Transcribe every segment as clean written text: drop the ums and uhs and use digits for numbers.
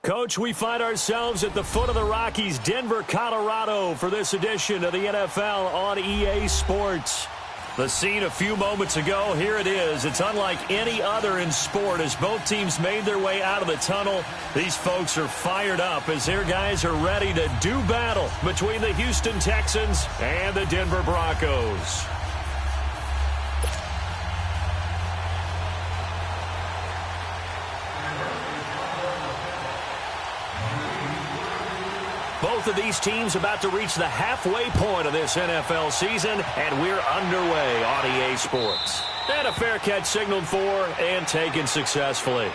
Coach, we find ourselves at the foot of the Rockies, Denver, Colorado, for this edition of the NFL on EA Sports. The scene a few moments ago, here it is. It's unlike any other in sport as both teams made their way out of the tunnel. These folks are fired up as their guys are ready to do battle between the Houston Texans and the Denver Broncos. Both of these teams about to reach the halfway point of this NFL season, and we're underway on EA Sports. And a fair catch signaled for and taken successfully.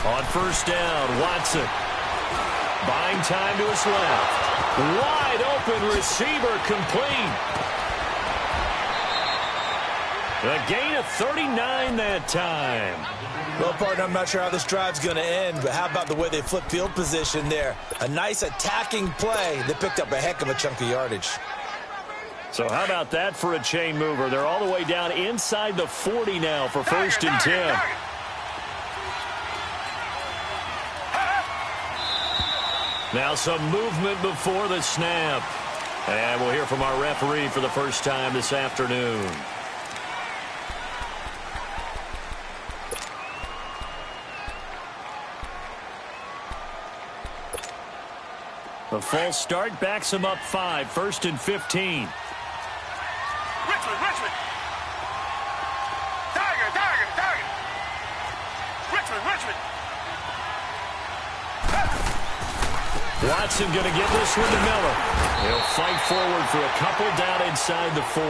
On first down, Watson. Buying time to his left. Wide open receiver complete. A gain of 39 that time. Well, partner, I'm not sure how this drive's going to end, but how about the way they flip field position there? A nice attacking play that picked up a heck of a chunk of yardage. So how about that for a chain mover? They're all the way down inside the 40 now for first and 10. Now some movement before the snap. And we'll hear from our referee for the first time this afternoon. The false start backs him up 5, first and 15. Richmond. Target. Richmond. Watson going to get this one to Miller. He'll fight forward for a couple down inside the 40.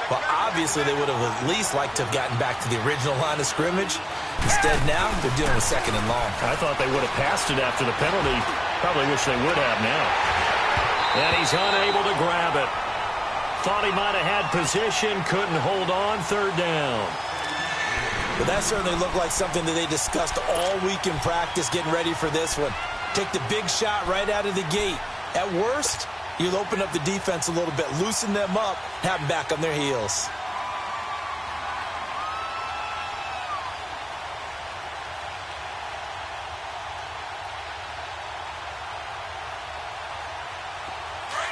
Well, obviously they would have at least liked to have gotten back to the original line of scrimmage. Instead now, they're doing a second and long. I thought they would have passed it after the penalty. Probably wish they would have now. And he's unable to grab it. Thought he might have had position, couldn't hold on, third down. But that certainly looked like something that they discussed all week in practice getting ready for this one. Take the big shot right out of the gate. At worst, you'll open up the defense a little bit, loosen them up, have them back on their heels.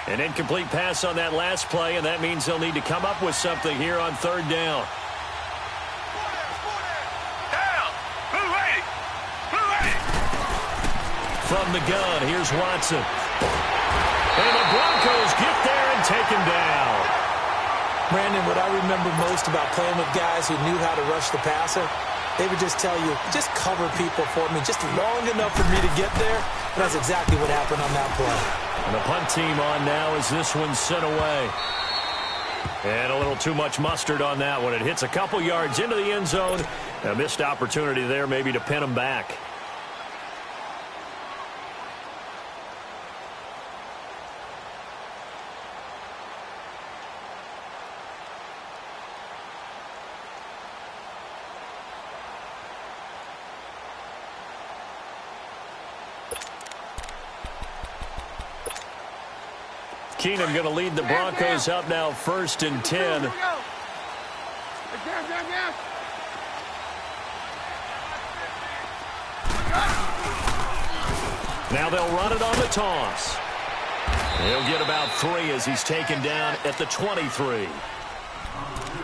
An incomplete pass on that last play, and that means they'll need to come up with something here on third down. From the gun, here's Watson. And the Broncos get there and take him down. Brandon, what I remember most about playing with guys who knew how to rush the passer, they would just tell you, just cover people for me, just long enough for me to get there. And that's exactly what happened on that play. And the punt team on now as this one's sent away. And a little too much mustard on that one. It hits a couple yards into the end zone. A missed opportunity there maybe to pin him back. Keenum going to lead the Broncos up now first and 10. Now they'll run it on the toss. He'll get about 3 as he's taken down at the 23.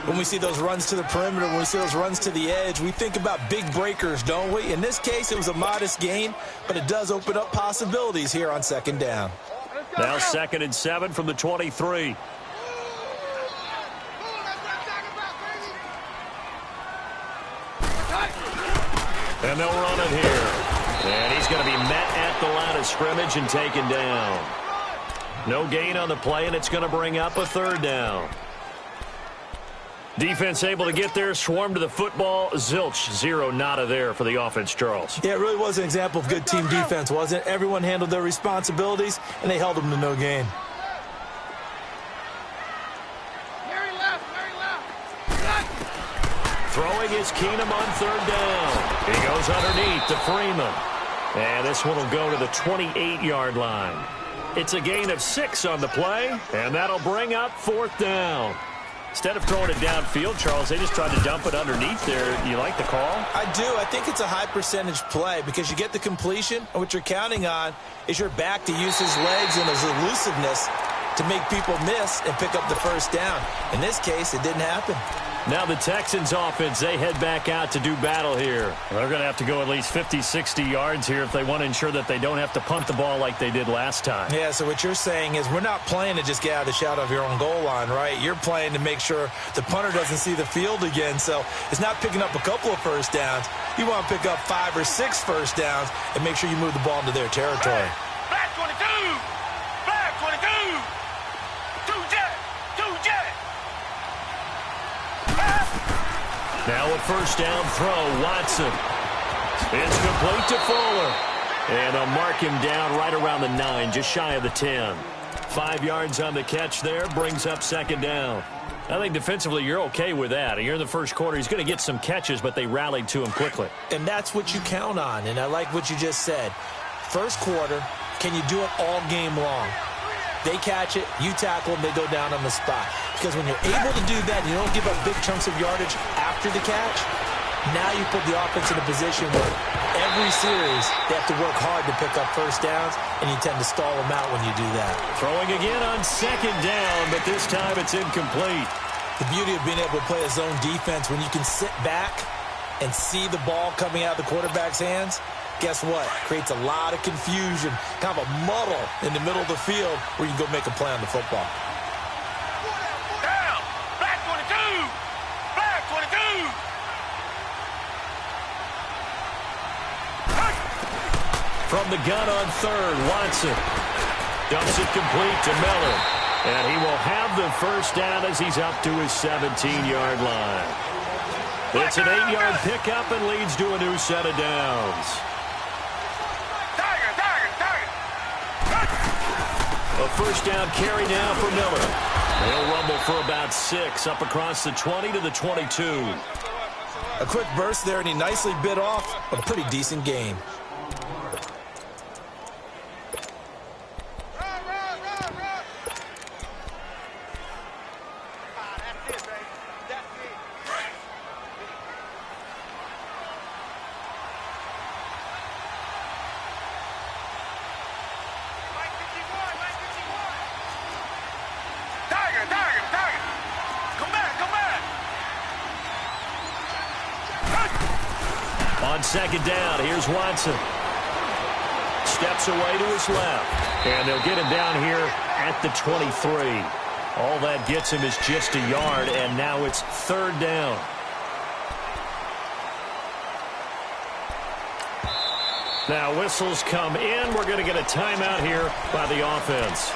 When we see those runs to the perimeter, when we see those runs to the edge, we think about big breakers, don't we? In this case, it was a modest gain, but it does open up possibilities here on second down. Now second and 7 from the 23. And they'll run it here. And he's going to be met at the line of scrimmage and taken down. No gain on the play, and it's going to bring up a third down. Defense able to get there, swarm to the football. Zilch, zero, nada there for the offense, Charles. Yeah, it really was an example of good team defense, wasn't it? Everyone handled their responsibilities, and they held them to no gain. Throwing is Keenum on third down. He goes underneath to Freeman. And this one will go to the 28-yard line. It's a gain of 6 on the play, and that'll bring up fourth down. Instead of throwing it downfield, Charles, they just tried to dump it underneath there. You like the call? I do. I think it's a high percentage play because you get the completion, and what you're counting on is your back to use his legs and his elusiveness to make people miss and pick up the first down. In this case, it didn't happen. Now the Texans offense, they head back out to do battle here. They're going to have to go at least 50, 60 yards here if they want to ensure that they don't have to punt the ball like they did last time. Yeah, so what you're saying is we're not playing to just get out of the shadow of your own goal line, right? You're playing to make sure the punter doesn't see the field again. So it's not picking up a couple of first downs. You want to pick up 5 or 6 first downs and make sure you move the ball into their territory. Black 22! Black 22! Two jet! Now a first down throw, Watson. It's complete to Fuller. And they'll mark him down right around the 9, just shy of the 10. 5 yards on the catch there, brings up second down. I think defensively you're okay with that. Here in the first quarter, he's going to get some catches, but they rallied to him quickly. And that's what you count on, and I like what you just said. First quarter, can you do it all game long? They catch it, you tackle them, they go down on the spot. Because when you're able to do that, you don't give up big chunks of yardage after the catch. Now you put the offense in a position where every series they have to work hard to pick up first downs, and you tend to stall them out when you do that. Throwing again on second down, but this time it's incomplete. The beauty of being able to play a zone defense when you can sit back and see the ball coming out of the quarterback's hands, guess what? Creates a lot of confusion, kind of a muddle in the middle of the field where you can go make a play on the football. Down! Black 22! Black 22! From the gun on third, Watson dumps it complete to Miller. And he will have the first down as he's up to his 17-yard line. It's an 8-yard pickup and leads to a new set of downs. A first down carry now for Miller. They'll rumble for about 6 up across the 20 to the 22. A quick burst there, and he nicely bit off a pretty decent gain. On second down, here's Watson. Steps away to his left. And they'll get him down here at the 23. All that gets him is just a yard, and now it's third down. Now whistles come in. We're going to get a timeout here by the offense.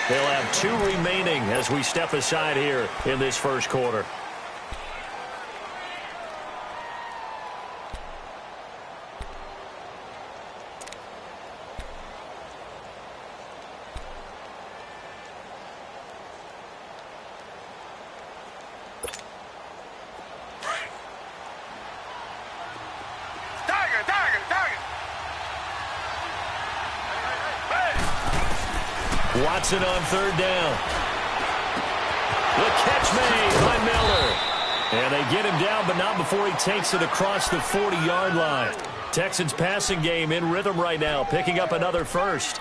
They'll have 2 remaining as we step aside here in this first quarter. Watson on third down. The catch made by Miller. And they get him down, but not before he takes it across the 40-yard line. Texans passing game in rhythm right now, picking up another first.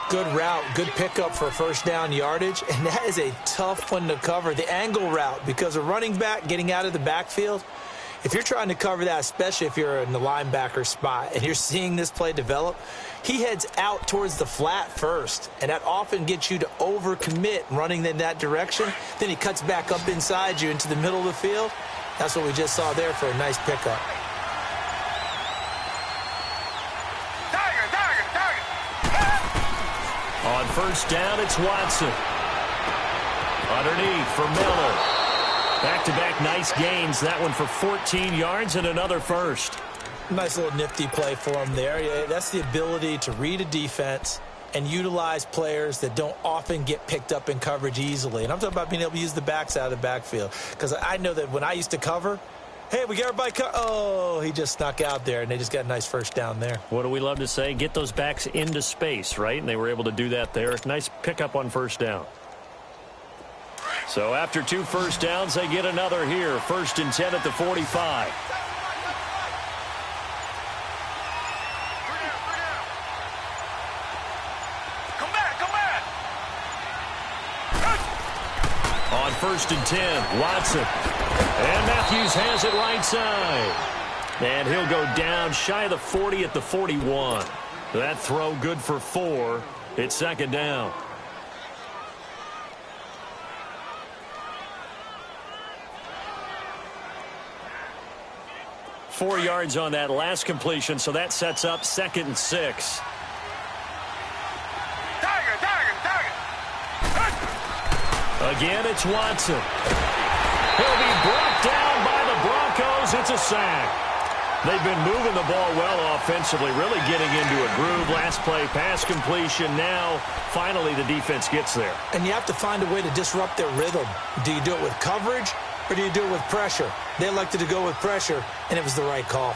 Good route, good pickup for first down yardage, and that is a tough one to cover, the angle route, because a running back getting out of the backfield, if you're trying to cover that, especially if you're in the linebacker spot and you're seeing this play develop, he heads out towards the flat first, and that often gets you to overcommit running in that direction. Then he cuts back up inside you into the middle of the field. That's what we just saw there for a nice pickup. On first down, it's Watson. Underneath for Miller. Back-to-back nice gains. That one for 14 yards and another first. Nice little nifty play for him there. Yeah, that's the ability to read a defense and utilize players that don't often get picked up in coverage easily. And I'm talking about being able to use the backs out of the backfield. Because I know that when I used to cover, hey, we got everybody oh, he just snuck out there, and they just got a nice first down there. What do we love to say? Get those backs into space, right? And they were able to do that there. Nice pickup on first down. So after 2 first downs, they get another here. 1st and 10 at the 45. On 1st and 10, Watson. And Matthews has it right side. And he'll go down shy of the 40 at the 41. That throw good for 4. It's 2nd down. Four yards on that last completion, so that sets up 2nd and 6. Again, it's Watson. He'll be brought down by the Broncos. It's a sack. They've been moving the ball well offensively, really getting into a groove. Last play, pass completion. Now, finally, the defense gets there. And you have to find a way to disrupt their rhythm. Do you do it with coverage, or do you do it with pressure? They elected to go with pressure, and it was the right call.